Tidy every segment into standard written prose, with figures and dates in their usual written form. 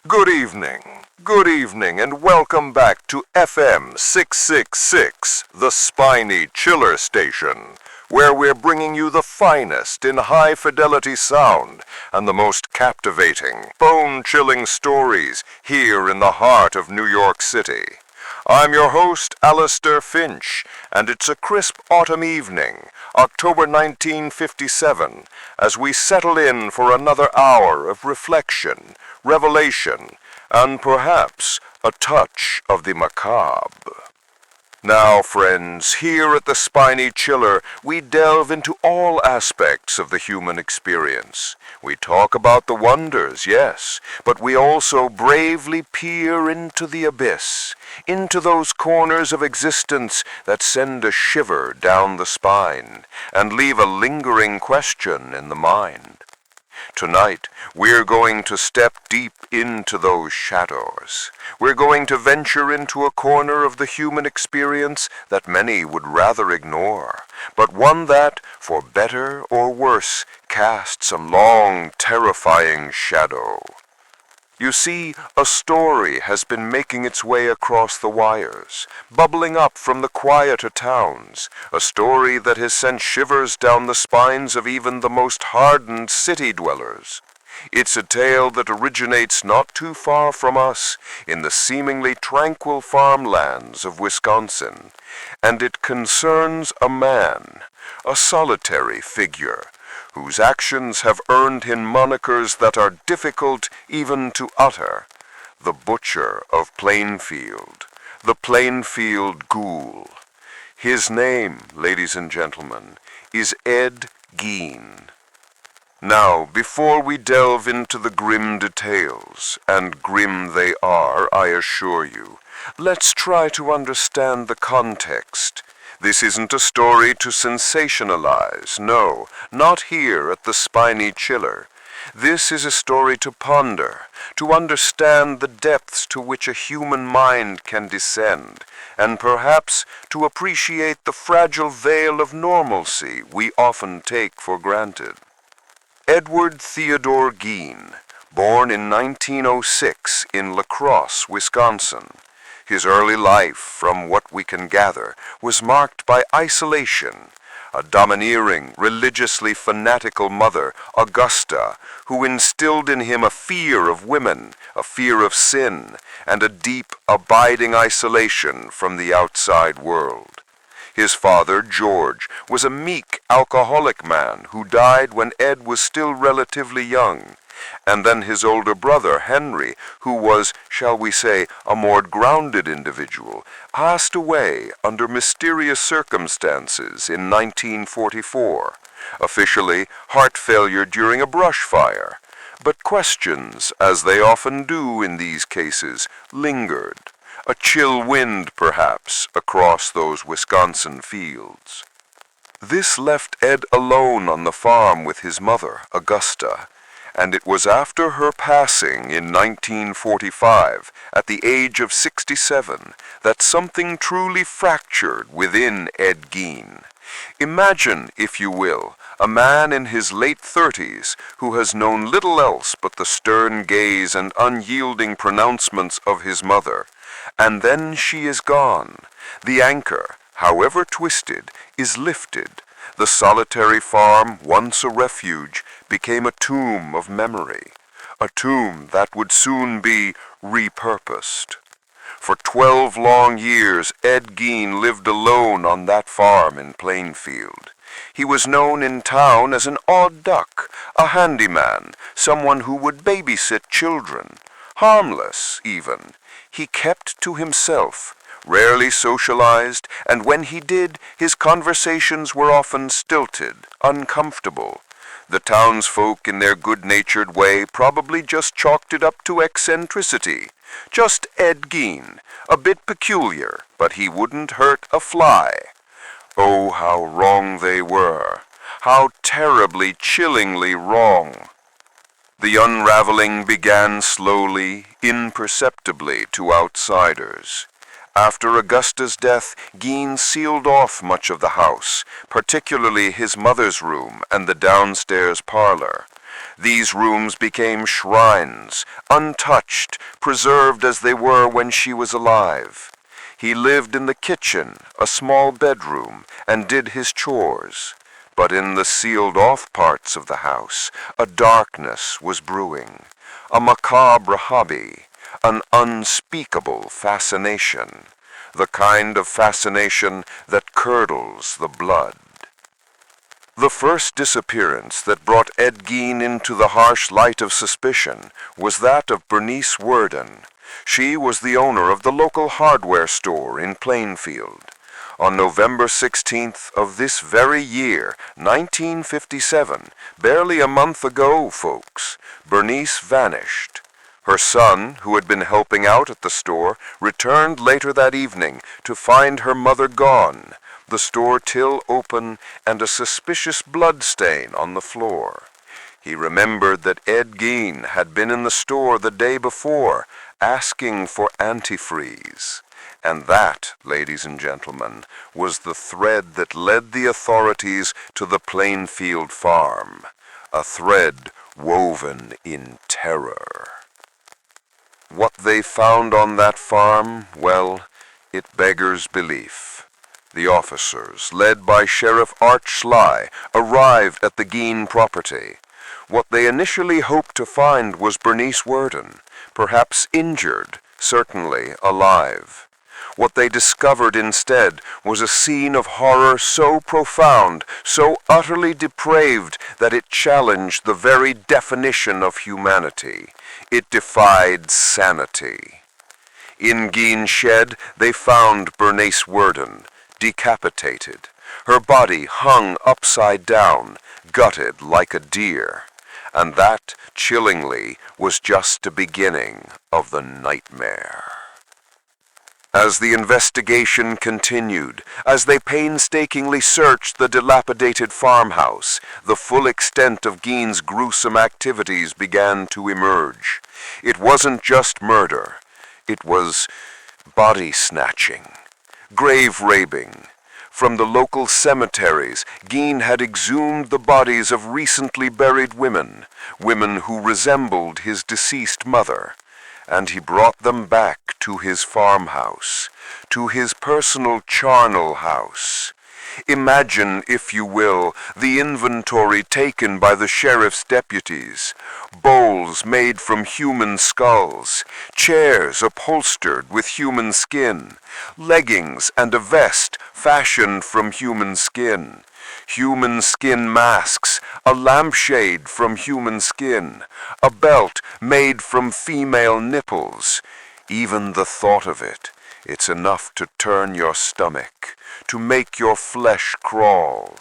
Good evening, and welcome back to FM 666, the Spiny Chiller Station, where we're bringing you the finest in high-fidelity sound and the most captivating, bone-chilling stories here in the heart of New York City. I'm your host, Alistair Finch, and it's a crisp autumn evening, October 1957, as we settle in for another hour of reflection, revelation, and perhaps a touch of the macabre. Now, friends, here at the Spiny Chiller, we delve into all aspects of the human experience. We talk about the wonders, yes, but we also bravely peer into the abyss, into those corners of existence that send a shiver down the spine and leave a lingering question in the mind. Tonight, we're going to step deep into those shadows. We're going to venture into a corner of the human experience that many would rather ignore, but one that, for better or worse, casts a long, terrifying shadow. You see, a story has been making its way across the wires, bubbling up from the quieter towns, a story that has sent shivers down the spines of even the most hardened city dwellers. It's a tale that originates not too far from us, in the seemingly tranquil farmlands of Wisconsin, and it concerns a man, a solitary figure, whose actions have earned him monikers that are difficult even to utter: the Butcher of Plainfield, the Plainfield Ghoul. His name, ladies and gentlemen, is Ed Gein. Now, before we delve into the grim details, and grim they are, I assure you, let's try to understand the context. This isn't a story to sensationalize, no, not here at the Spiny Chiller. This is a story to ponder, to understand the depths to which a human mind can descend, and perhaps to appreciate the fragile veil of normalcy we often take for granted. Edward Theodore Gein, born in 1906 in La Crosse, Wisconsin. His early life, from what we can gather, was marked by isolation. A domineering, religiously fanatical mother, Augusta, who instilled in him a fear of women, a fear of sin, and a deep, abiding isolation from the outside world. His father, George, was a meek, alcoholic man who died when Ed was still relatively young. And then his older brother, Henry, who was, shall we say, a more grounded individual, passed away under mysterious circumstances in 1944, officially heart failure during a brush fire. But questions, as they often do in these cases, lingered, a chill wind, perhaps, across those Wisconsin fields. This left Ed alone on the farm with his mother, Augusta, and it was after her passing in 1945, at the age of 67, that something truly fractured within Ed Gein. Imagine, if you will, a man in his late 30s who has known little else but the stern gaze and unyielding pronouncements of his mother, and then she is gone. The anchor, however twisted, is lifted. The solitary farm, once a refuge, became a tomb of memory, a tomb that would soon be repurposed. For 12 long years, Ed Gein lived alone on that farm in Plainfield. He was known in town as an odd duck, a handyman, someone who would babysit children, harmless even. He kept to himself, rarely socialized, and when he did, his conversations were often stilted, uncomfortable. The townsfolk, in their good-natured way, probably just chalked it up to eccentricity. Just Ed Gein, a bit peculiar, but he wouldn't hurt a fly. Oh, how wrong they were! How terribly, chillingly wrong! The unraveling began slowly, imperceptibly to outsiders. After Augusta's death, Gein sealed off much of the house, particularly his mother's room and the downstairs parlor. These rooms became shrines, untouched, preserved as they were when she was alive. He lived in the kitchen, a small bedroom, and did his chores. But in the sealed-off parts of the house, a darkness was brewing, a macabre hobby, an unspeakable fascination, the kind of fascination that curdles the blood. The first disappearance that brought Ed Gein into the harsh light of suspicion was that of Bernice Worden. She was the owner of the local hardware store in Plainfield. On November 16th of this very year, 1957, barely a month ago, folks, Bernice vanished. Her son, who had been helping out at the store, returned later that evening to find her mother gone, the store till open and a suspicious blood stain on the floor. He remembered that Ed Gein had been in the store the day before, asking for antifreeze. And that, ladies and gentlemen, was the thread that led the authorities to the Plainfield farm, a thread woven in terror. What they found on that farm, well, it beggars belief. The officers, led by Sheriff Art Schley, arrived at the Gein property. What they initially hoped to find was Bernice Worden, perhaps injured, certainly alive. What they discovered instead was a scene of horror so profound, so utterly depraved, that it challenged the very definition of humanity. It defied sanity. In Gein's shed, they found Bernice Worden, decapitated. Her body hung upside down, gutted like a deer. And that, chillingly, was just the beginning of the nightmare. As the investigation continued, as they painstakingly searched the dilapidated farmhouse, the full extent of Gein's gruesome activities began to emerge. It wasn't just murder. It was body snatching, grave raping. From the local cemeteries, Gein had exhumed the bodies of recently buried women, women who resembled his deceased mother, and he brought them back to his farmhouse, to his personal charnel house. Imagine, if you will, the inventory taken by the sheriff's deputies. Bowls made from human skulls, chairs upholstered with human skin, leggings and a vest fashioned from human skin masks, a lampshade from human skin, a belt made from female nipples. Even the thought of it, it's enough to turn your stomach, to make your flesh crawl.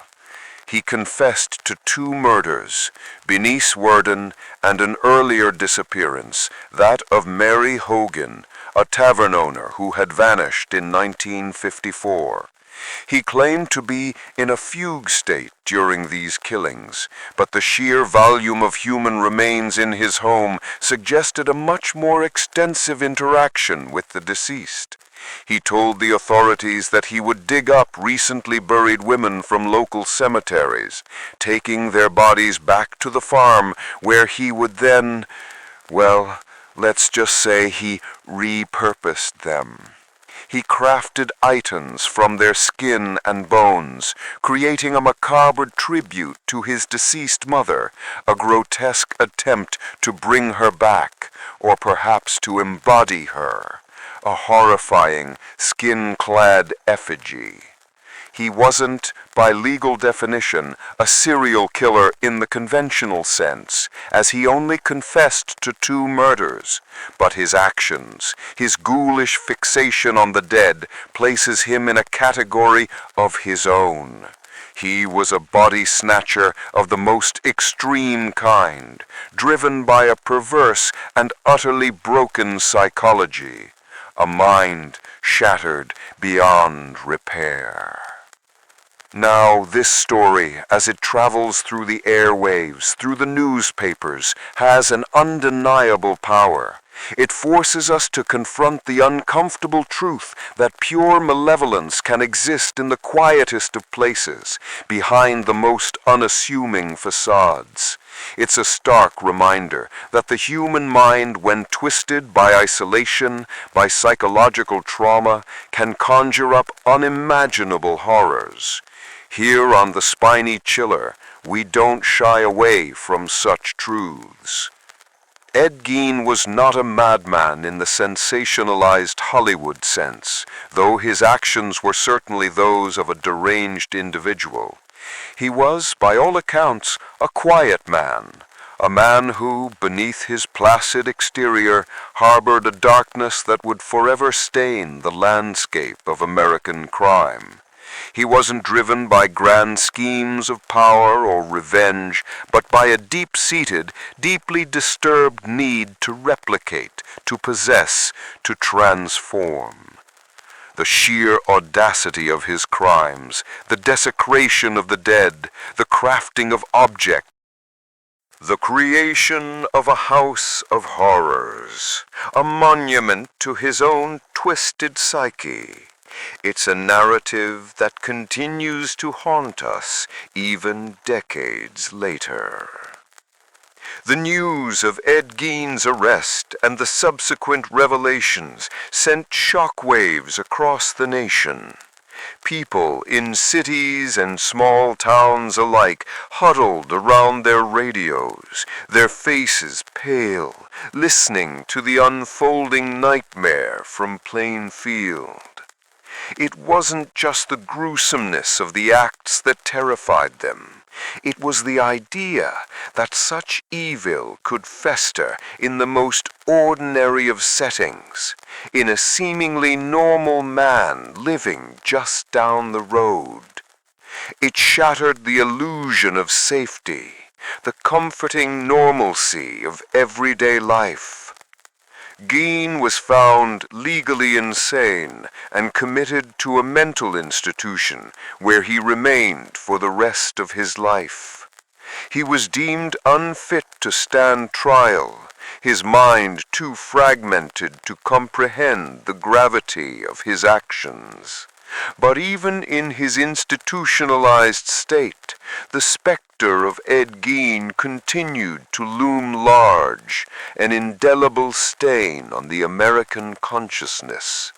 He confessed to 2 murders, Bernice Worden and an earlier disappearance, that of Mary Hogan, a tavern owner who had vanished in 1954. He claimed to be in a fugue state during these killings, but the sheer volume of human remains in his home suggested a much more extensive interaction with the deceased. He told the authorities that he would dig up recently buried women from local cemeteries, taking their bodies back to the farm where he would then, well, let's just say he repurposed them. He crafted items from their skin and bones, creating a macabre tribute to his deceased mother, a grotesque attempt to bring her back, or perhaps to embody her, a horrifying, skin-clad effigy. He wasn't, by legal definition, a serial killer in the conventional sense, as he only confessed to 2 murders. But his actions, his ghoulish fixation on the dead, places him in a category of his own. He was a body snatcher of the most extreme kind, driven by a perverse and utterly broken psychology, a mind shattered beyond repair. Now, this story, as it travels through the airwaves, through the newspapers, has an undeniable power. It forces us to confront the uncomfortable truth that pure malevolence can exist in the quietest of places, behind the most unassuming facades. It's a stark reminder that the human mind, when twisted by isolation, by psychological trauma, can conjure up unimaginable horrors. Here on the Spiny Chiller, we don't shy away from such truths. Ed Gein was not a madman in the sensationalized Hollywood sense, though his actions were certainly those of a deranged individual. He was, by all accounts, a quiet man, a man who, beneath his placid exterior, harbored a darkness that would forever stain the landscape of American crime. He wasn't driven by grand schemes of power or revenge, but by a deep-seated, deeply disturbed need to replicate, to possess, to transform. The sheer audacity of his crimes, the desecration of the dead, the crafting of objects, the creation of a house of horrors, a monument to his own twisted psyche. It's a narrative that continues to haunt us even decades later. The news of Ed Gein's arrest and the subsequent revelations sent shockwaves across the nation. People in cities and small towns alike huddled around their radios, their faces pale, listening to the unfolding nightmare from Plainfield. It wasn't just the gruesomeness of the acts that terrified them. It was the idea that such evil could fester in the most ordinary of settings, in a seemingly normal man living just down the road. It shattered the illusion of safety, the comforting normalcy of everyday life. Gein was found legally insane and committed to a mental institution where he remained for the rest of his life. He was deemed unfit to stand trial, his mind too fragmented to comprehend the gravity of his actions. But even in his institutionalized state, the specter of Ed Gein continued to loom large, an indelible stain on the American consciousness.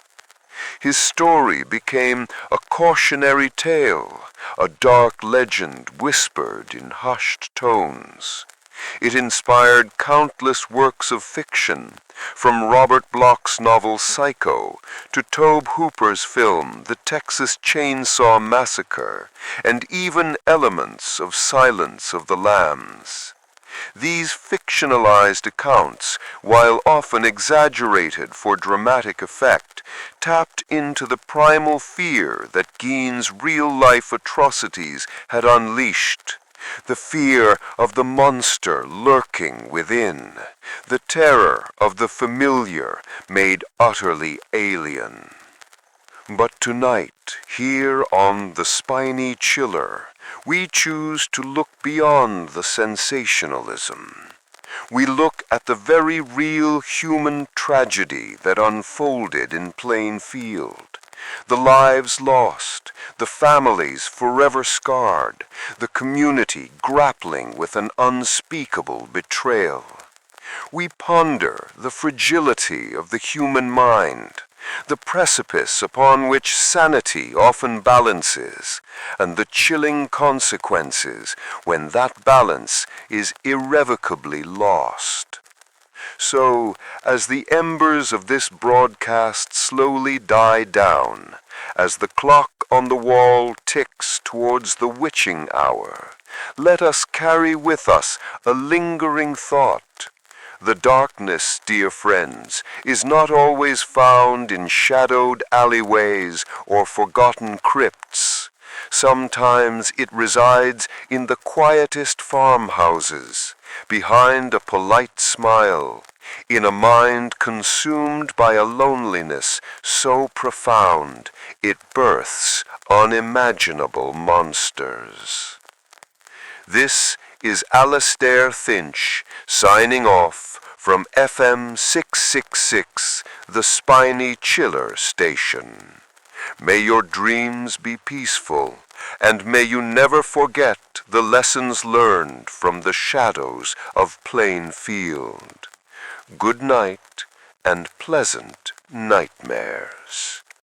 His story became a cautionary tale, a dark legend whispered in hushed tones. It inspired countless works of fiction, from Robert Bloch's novel Psycho to Tobe Hooper's film The Texas Chainsaw Massacre, and even elements of Silence of the Lambs. These fictionalized accounts, while often exaggerated for dramatic effect, tapped into the primal fear that Gein's real-life atrocities had unleashed. The fear of the monster lurking within, the terror of the familiar made utterly alien. But tonight, here on the Spiny Chiller, we choose to look beyond the sensationalism. We look at the very real human tragedy that unfolded in Plainfield. The lives lost, the families forever scarred, the community grappling with an unspeakable betrayal. We ponder the fragility of the human mind, the precipice upon which sanity often balances, and the chilling consequences when that balance is irrevocably lost. So, as the embers of this broadcast slowly die down, as the clock on the wall ticks towards the witching hour, let us carry with us a lingering thought. The darkness, dear friends, is not always found in shadowed alleyways or forgotten crypts. Sometimes it resides in the quietest farmhouses, behind a polite smile, in a mind consumed by a loneliness so profound it births unimaginable monsters. This is Alastair Finch, signing off from FM 666, the Spiny Chiller Station. May your dreams be peaceful, and may you never forget the lessons learned from the shadows of Plainfield. Good night and pleasant nightmares.